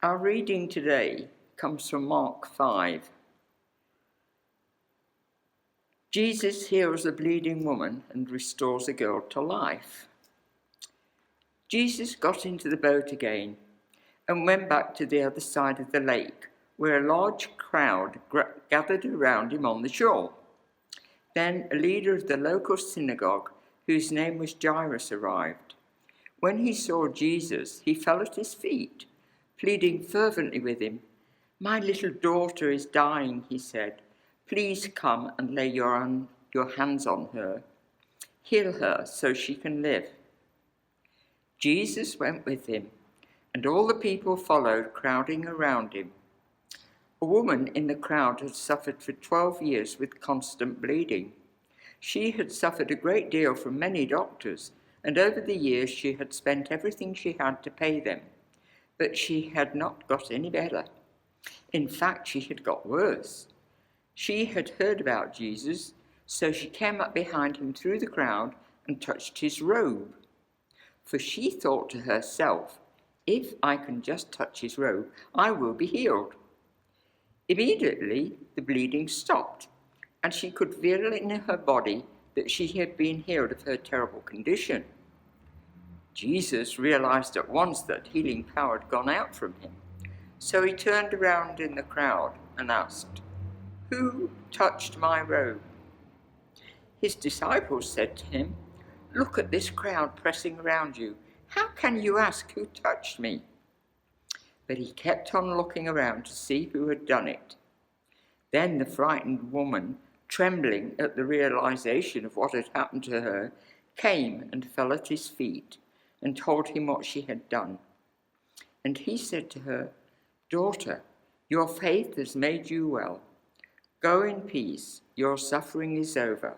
Our reading today comes from Mark 5. Jesus heals a bleeding woman and restores a girl to life. Jesus got into the boat again and went back to the other side of the lake, where a large crowd gathered around him on the shore. Then a leader of the local synagogue, whose name was Jairus, arrived. When he saw Jesus, he fell at his feet, pleading fervently with him. "My little daughter is dying," he said. "Please come and lay your hands on her. Heal her so she can live." Jesus went with him, and all the people followed, crowding around him. A woman in the crowd had suffered for 12 years with constant bleeding. She had suffered a great deal from many doctors, and over the years she had spent everything she had to pay them. But she had not got any better. In fact, she had got worse. She had heard about Jesus, so she came up behind him through the crowd and touched his robe. For she thought to herself, "If I can just touch his robe, I will be healed." Immediately, the bleeding stopped, and she could feel in her body that she had been healed of her terrible condition. Jesus realized at once that healing power had gone out from him. So he turned around in the crowd and asked, "Who touched my robe?" His disciples said to him, "Look at this crowd pressing around you. How can you ask who touched me?" But he kept on looking around to see who had done it. Then the frightened woman, trembling at the realization of what had happened to her, came and fell at his feet and told him what she had done. And he said to her, "Daughter, your faith has made you well. Go in peace, your suffering is over."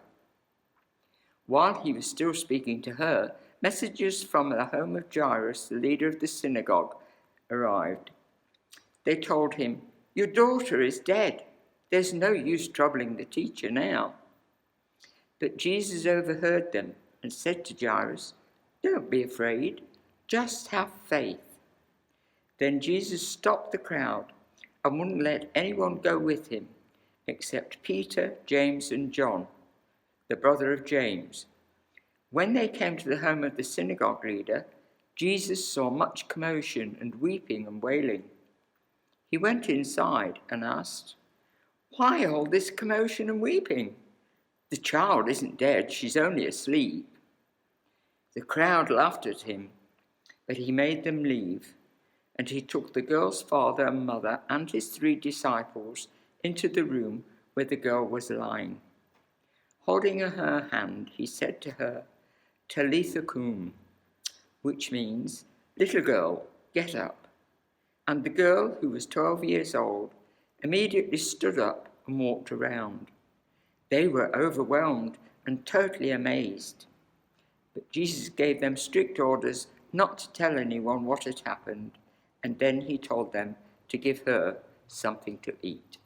While he was still speaking to her, messengers from the home of Jairus, the leader of the synagogue, arrived. They told him, "Your daughter is dead. There's no use troubling the teacher now." But Jesus overheard them and said to Jairus, "Don't be afraid, just have faith." Then Jesus stopped the crowd and wouldn't let anyone go with him except Peter, James, and John, the brother of James. When they came to the home of the synagogue leader, Jesus saw much commotion and weeping and wailing. He went inside and asked, "Why all this commotion and weeping? The child isn't dead, she's only asleep." The crowd laughed at him, but he made them leave, and he took the girl's father and mother and his 3 disciples into the room where the girl was lying. Holding her hand, he said to her, "Talitha kum," which means, "Little girl, get up." And the girl, who was 12 years old, immediately stood up and walked around. They were overwhelmed and totally amazed. But Jesus gave them strict orders not to tell anyone what had happened, and then he told them to give her something to eat.